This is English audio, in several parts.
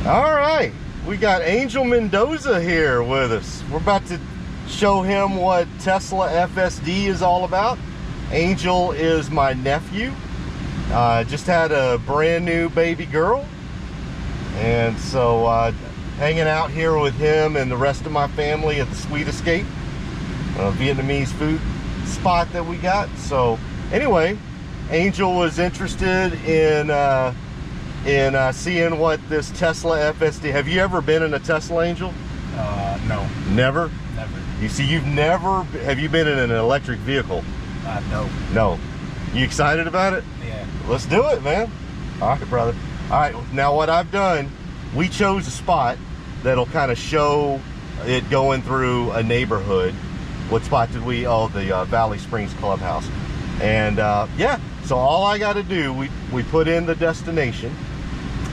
All right, we got Angel Mendoza here with us. We're about to show him what Tesla FSD is all about. Angel is my nephew. Just had a brand new baby girl. And so hanging out here with him and the rest of my family at the Sweet Escape, Vietnamese food spot that we got. So anyway, Angel was interested in seeing what this Tesla FSD. Have you ever been in a Tesla, Angel? No. Never? Never. You see, have you been in an electric vehicle? No. No. You excited about it? Yeah. Let's do it, man. All right, brother. All right, now what I've done, we chose a spot that'll kind of show it going through a neighborhood. What spot did we? Oh, the Valley Springs Clubhouse. And yeah, so all I got to do, we put in the destination,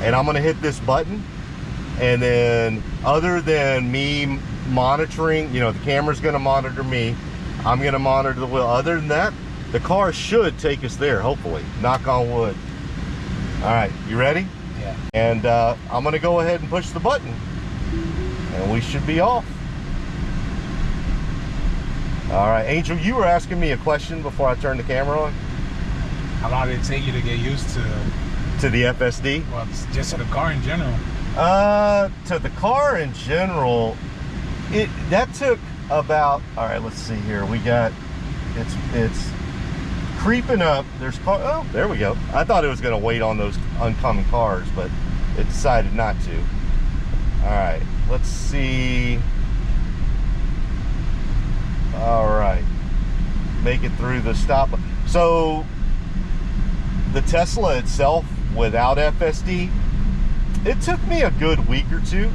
and I'm going to hit this button, and then other than me monitoring, the camera's going to monitor me, I'm going to monitor the wheel. Other than that, the car should take us there, hopefully. Knock on wood. All right, you ready? Yeah. And I'm going to go ahead and push the button, and we should be off. All right, Angel, you were asking me a question before I turned the camera on. How long did it take you to get used to the FSD? Well, just to the car in general. To the car in general, that took about, all right, let's see here. We got, it's creeping up. There's car, oh, there we go. I thought it was going to wait on those oncoming cars, but it decided not to. All right, let's see. All right, make it through the stop. So the Tesla itself without FSD, it took me a good week or two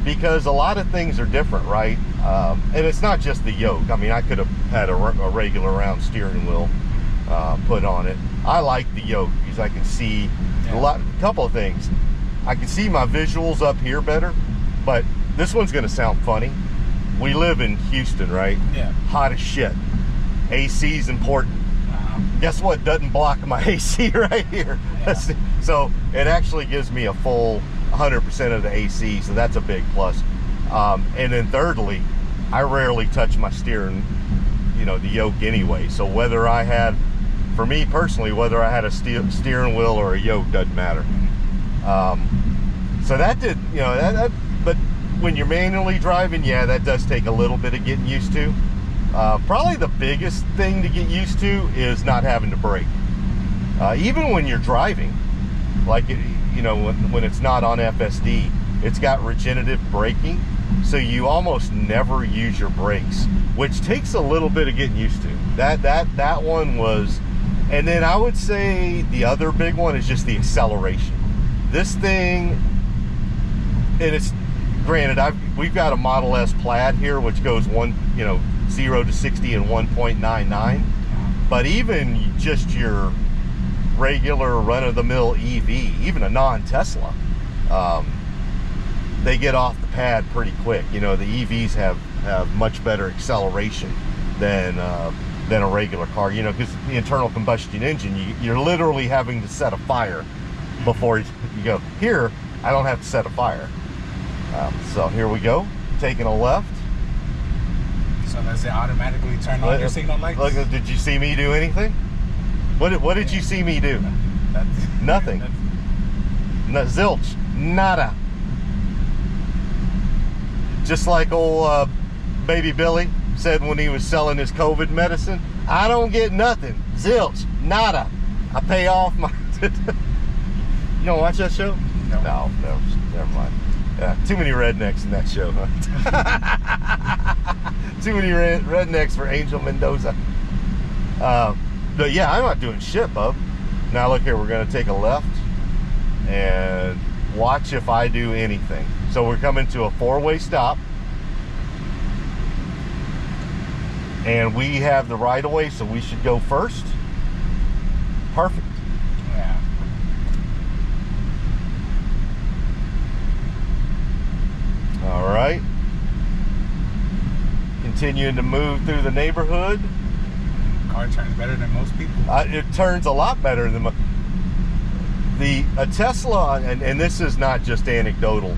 because a lot of things are different, right? And it's not just the yoke. I mean, I could have had a regular round steering wheel put on it. I like the yoke because I can see a couple of things. I can see my visuals up here better, but this one's going to sound funny. We live in Houston, right? Yeah. Hot as shit. AC is important. Guess what doesn't block my AC right here? Yeah. So it actually gives me a full 100% of the AC, so that's a big plus. And then thirdly, I rarely touch my steering, the yoke anyway. So whether I had, for me personally, whether I had a steering wheel or a yoke doesn't matter. So that did, but when you're manually driving, yeah, that does take a little bit of getting used to. Probably the biggest thing to get used to is not having to brake. Even when you're driving, like, when it's not on FSD, it's got regenerative braking, so you almost never use your brakes, which takes a little bit of getting used to. That one was, and then I would say the other big one is just the acceleration. This thing, and it's, granted, we've got a Model S Plaid here, which goes 0 to 60 in 1.99, but even just your regular run-of-the-mill EV, even a non-Tesla, they get off the pad pretty quick. The EVs have much better acceleration than a regular car, because the internal combustion engine, you're literally having to set a fire before you go. Here, I don't have to set a fire. So here we go, taking a left. So does it automatically turn on your signal lights? Look, did you see me do anything? What did you see me do? Nothing. No, zilch. Nada. Just like old baby Billy said when he was selling his COVID medicine, I don't get nothing. Zilch. Nada. I pay off my... You don't watch that show? No, never mind. Yeah, too many rednecks in that show, huh? Too many rednecks for Angel Mendoza. But yeah, I'm not doing shit, bub. Now look here, we're gonna take a left and watch if I do anything. So we're coming to a four-way stop, and we have the right of way, so we should go first. Perfect. Yeah. All right. Continuing to move through the neighborhood. Car turns better than most people. It turns a lot better than A Tesla, and this is not just anecdotal,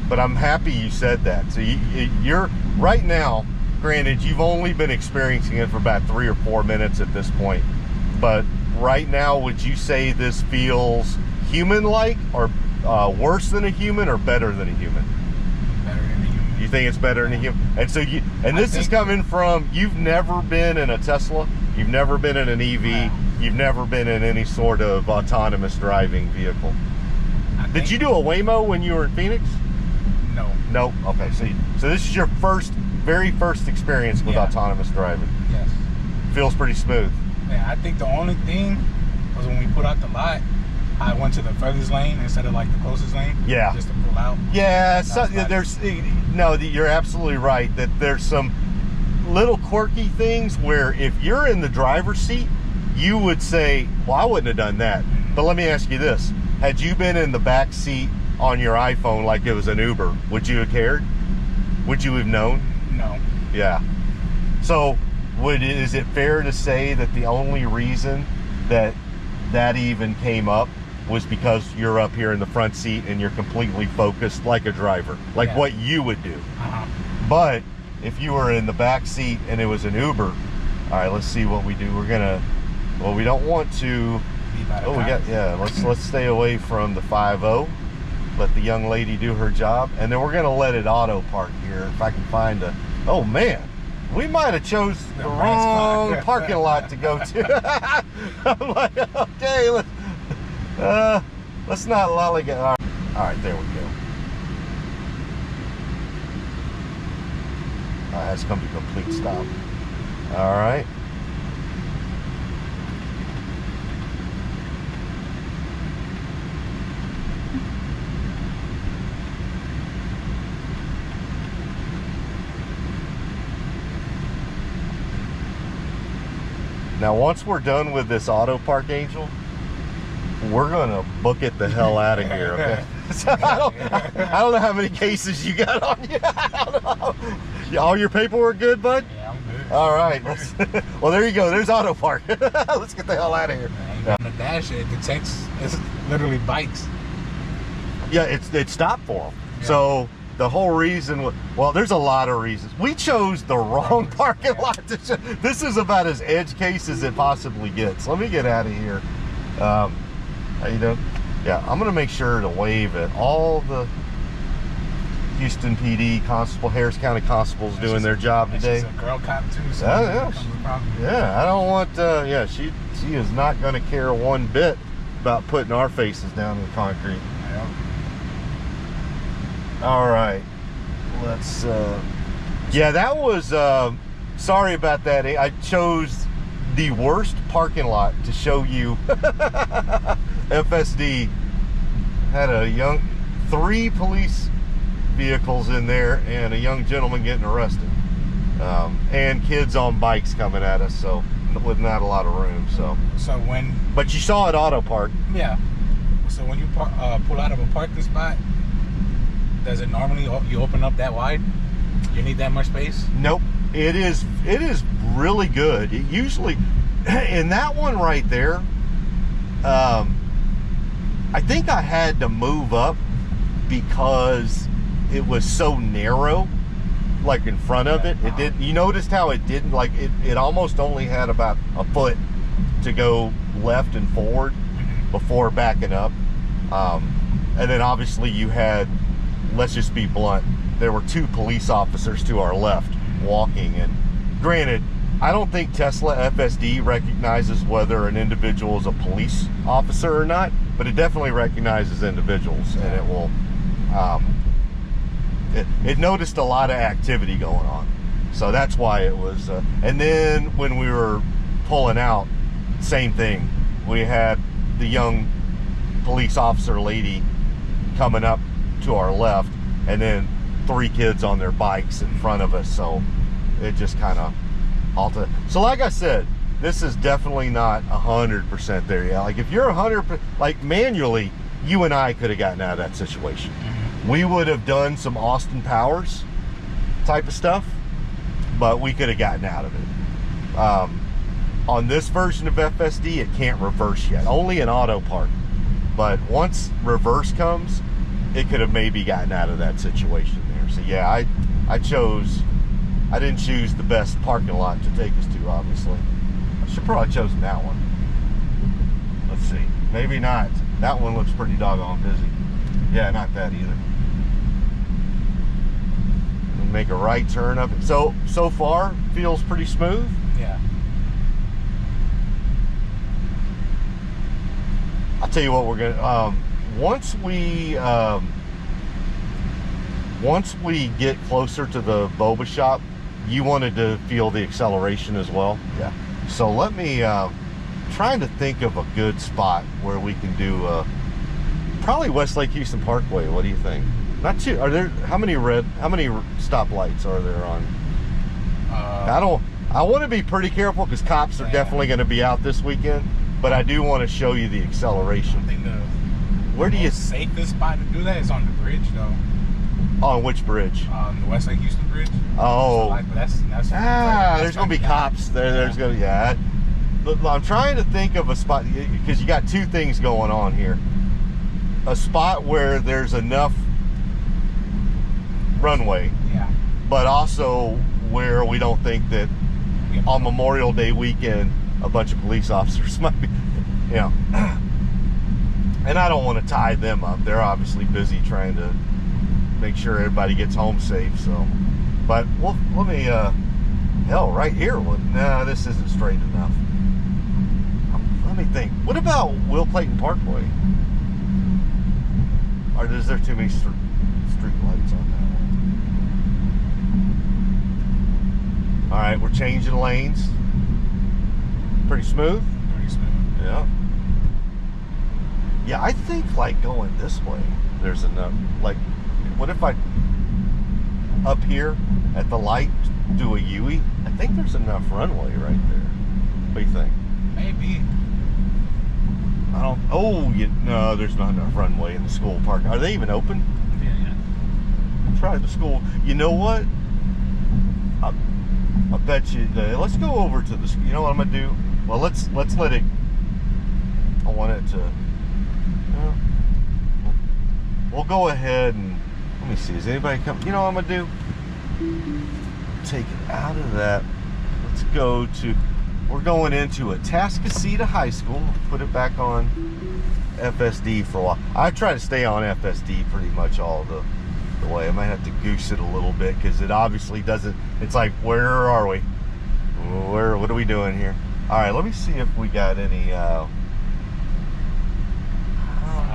but I'm happy you said that. So you're right now, granted, you've only been experiencing it for about 3 or 4 minutes at this point, but right now, would you say this feels human-like, or worse than a human, or better than a human? Better than a human. You think it's better than a human? And so this is coming from, you've never been in a Tesla, you've never been in an EV, Wow. you've never been in any sort of autonomous driving vehicle. Did you do a Waymo when you were in Phoenix? No. No. Okay. So this is your very first experience with autonomous driving. Yes. Feels pretty smooth. Yeah, I think the only thing was when we put out the lot, I went to the furthest lane instead of like the closest lane. Yeah. Just to pull out. Yeah. So you're absolutely right that there's some little quirky things where if you're in the driver's seat, you would say, well, I wouldn't have done that. But let me ask you this. Had you been in the back seat on your iPhone like it was an Uber, would you have cared? Would you have known? No. Yeah. So is it fair to say that the only reason that even came up was because you're up here in the front seat and you're completely focused like a driver, like what you would do? But if you were in the back seat and it was an Uber, all right, let's see what we do. Well, we don't want to. Let's stay away from the 5-0. Let the young lady do her job, and then we're gonna let it auto park here. If I can find oh man, we might have chose the wrong parking lot to go to. I'm like, okay, let's not lollygag. All right, there we go. Has come to complete stop. All right. Now, once we're done with this auto park, Angel, we're gonna book it the hell out of here. Okay? So I don't know how many cases you got on you. I don't know. All your paperwork good, bud? Yeah, I'm good. All right. Well, there you go. There's auto park. Let's get the hell out of here. On the dash, it detects. It's literally bikes. Yeah, it stopped for them. Yeah. So the whole reason, well, there's a lot of reasons. We chose the wrong parking lot. This is about as edge case as it possibly gets. Let me get out of here. How you doing? Yeah, I'm going to make sure to wave at all the Houston PD constable, Harris County constables doing their job today. She's a girl cop too, so yeah, I don't want, she is not going to care one bit about putting our faces down in the concrete. Yeah. All right, let's, yeah, that was, sorry about that. I chose the worst parking lot to show you. FSD had 3 police vehicles in there and a young gentleman getting arrested, and kids on bikes coming at us, so with not a lot of room. But you saw it auto park. Yeah. So when you pull out of a parking spot, does it normally you open up that wide? You need that much space? Nope. It is really good. It usually, in that one right there, I think I had to move up because it was so narrow, like in front of it. It did. You noticed how it didn't, like it almost only had about a foot to go left and forward before backing up. And then obviously you had, let's just be blunt, there were 2 police officers to our left walking. And granted, I don't think Tesla FSD recognizes whether an individual is a police officer or not, but it definitely recognizes individuals, and it will, it noticed a lot of activity going on. So that's why it was, and then when we were pulling out, same thing. We had the young police officer lady coming up to our left, and then 3 kids on their bikes in front of us. So it just kind of halted. So like I said, this is definitely not 100% there yet. Like if you're 100%, like manually, you and I could have gotten out of that situation. We would have done some Austin Powers type of stuff, but we could have gotten out of it. On this version of FSD, it can't reverse yet. Only in auto park. But once reverse comes, it could have maybe gotten out of that situation there. So yeah, I didn't choose the best parking lot to take us to, obviously. I should probably chosen that one. Let's see. Maybe not. That one looks pretty doggone busy. Yeah, not that either. We'll make a right turn up. So far, feels pretty smooth. Yeah. I'll tell you what, we're gonna once we get closer to the boba shop, you wanted to feel the acceleration as well. Yeah. So let me trying to think of a good spot where we can do probably West Lake Houston Parkway. What do you think? Not too. Are there how many stoplights are there on? I want to be pretty careful because cops are definitely going to be out this weekend. But I do want to show you the acceleration. I think where do you safest spot to do that is on the bridge, though. On which bridge? On the West Lake Houston Bridge. Oh, so like, that's there's gonna be cops there. There's gonna Look, I'm trying to think of a spot because you got two things going on here. A spot where there's enough runway, but also where we don't think that on Memorial Day weekend a bunch of police officers might be, and I don't want to tie them up. They're obviously busy trying to make sure everybody gets home safe. So, but let me, hell, right here. Nah, this isn't straight enough. Let me think. What about Will Clayton Parkway? Or is there too many street lights on that one? All right, we're changing lanes. Pretty smooth? Pretty smooth. Yeah. Yeah, I think like going this way, there's enough. Like, what if I up here at the light do a U-E? I think there's enough runway right there. What do you think? Maybe. I don't. Oh, no, there's not enough runway in the school park. Are they even open? Yeah. Try the school. You know what? I bet you. Let's go over to the. You know what I'm gonna do? Well, let's let it. I want it to. We'll go ahead and let me see. Is anybody coming? You know what I'm gonna do? Take it out of that. Let's go to. We're going into Atascocita High School. Put it back on FSD for a while. I try to stay on FSD pretty much all the way. I might have to goose it a little bit because it obviously doesn't. It's like, where are we? What are we doing here? All right, let me see if we got any. I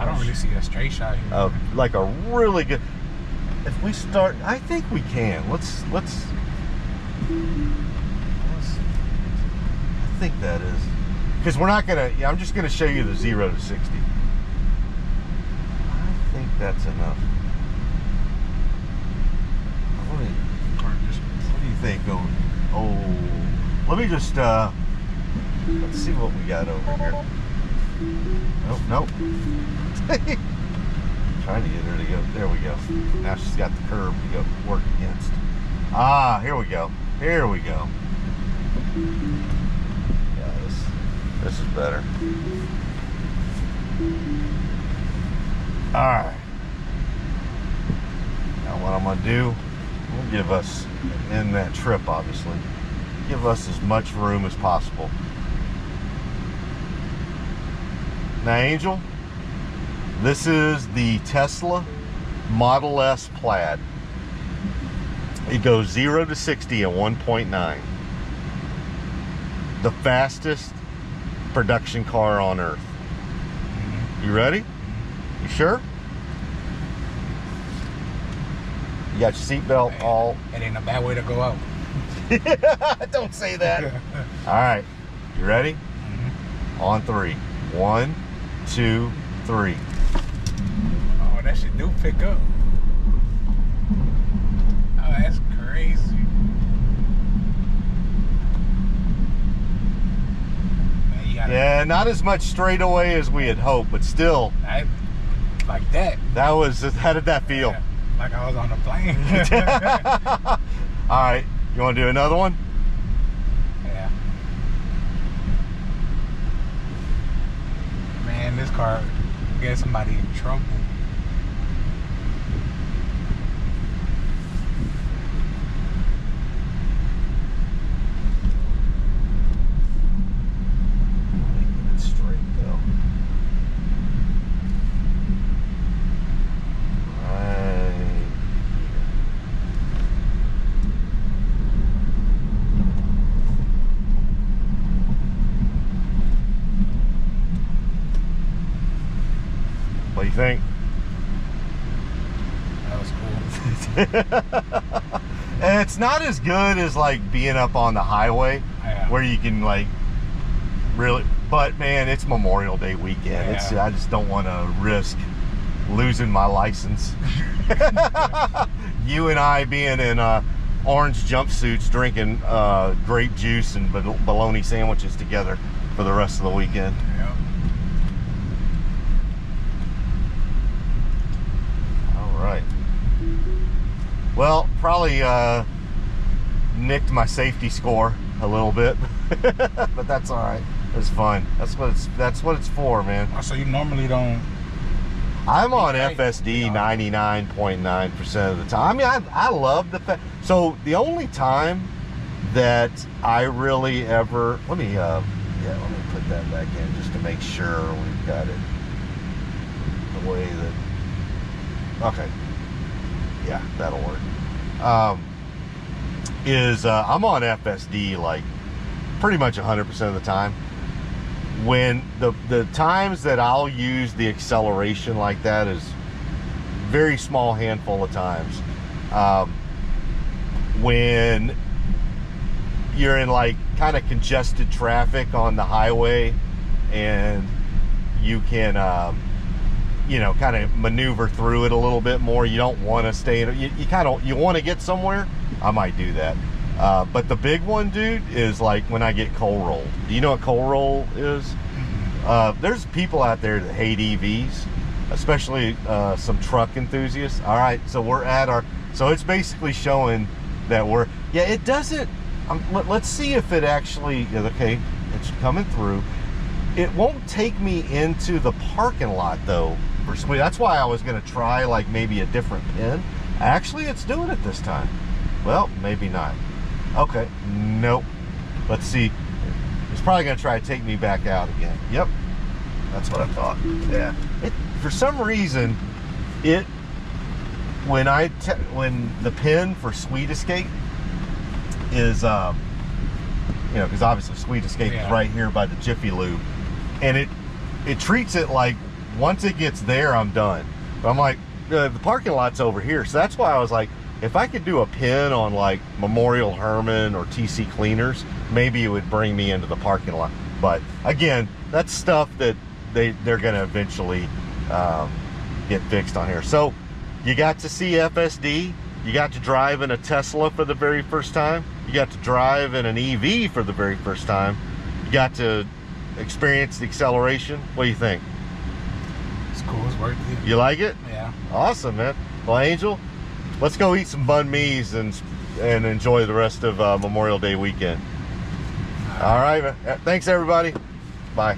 don't really see a straight shot here. Like a really good. If we start, I think we can. Let's. I think that is because we're not gonna. Yeah, I'm just gonna show you the 0 to 60. I think that's enough. What do you think? Oh, let me just. Let's see what we got over here. Nope. Trying to get her to go. There we go. Now she's got the curb to go work against. Ah, here we go. Here we go. Yeah, this is better. All right. Now what I'm gonna do? We'll give us in that trip, obviously. Give us as much room as possible. Now, Angel, this is the Tesla Model S Plaid. It goes 0 to 60 in 1.9. The fastest production car on Earth. You ready? You sure? You got your seatbelt all. It ain't a bad way to go out. Don't say that. All right. You ready? On 3. 1, 2, 3. Oh, that shit do pick up. Oh, that's crazy. Man, you gotta, yeah, not as much straightaway as we had hoped, but still. Like that. That was. How did that feel? Yeah, like I was on a plane. All right. You want to do another one? Yeah. Man, this car get somebody in trouble. Making it straight though. Right here. What do you think? That was cool. And it's not as good as like being up on the highway, Yeah. where you can like really, but man, it's Memorial Day weekend. It's, Yeah. I just don't want to risk losing my license. You and I being in orange jumpsuits, drinking grape juice and bologna sandwiches together for the rest of the weekend. Yeah. All right. Well, probably nicked my safety score a little bit, but that's all right. It's fun. That's what it's for, man. Oh, so you normally don't. I'm on Right. FSD Yeah. 99.9% of the time. I mean, I love the fact. So the only time that I really ever let me put that back in just to make sure we've got it the way that. Okay. Yeah, that'll work. I'm on FSD like pretty much 100% of the time. When the times that I'll use the acceleration like that is very small handful of times. When you're in like kind of congested traffic on the highway and you can kind of maneuver through it a little bit more. You don't want to stay in it. You want to get somewhere. I might do that. But the big one, dude, is like when I get coal rolled. Do you know what coal roll is? There's people out there that hate EVs, especially some truck enthusiasts. All right, so we're at so it's basically showing that it doesn't, let's see if it actually, okay, it's coming through. It won't take me into the parking lot though. For sweet, that's why I was gonna try like maybe a different pin. Actually, it's doing it this time. Well, maybe not. Okay, nope. Let's see. It's probably gonna try to take me back out again. Yep, that's what I thought. Yeah. For some reason, when the pin for Sweet Escape is, because obviously Sweet Escape is right here by the Jiffy Lube, and it treats it like once it gets there, I'm done. But I'm like, the parking lot's over here, so that's why I was like, if I could do a pin on like Memorial Herman or TC Cleaners, maybe it would bring me into the parking lot. But again, that's stuff that they're gonna eventually get fixed on here. So you got to see FSD, you got to drive in a Tesla for the very first time, you got to drive in an EV for the very first time, you got to experience the acceleration. What do you think? It's cool. It's worth it. You like it? Yeah. Awesome, man. Well, Angel, let's go eat some banh mi's and enjoy the rest of Memorial Day weekend. All right, man. Thanks, everybody. Bye.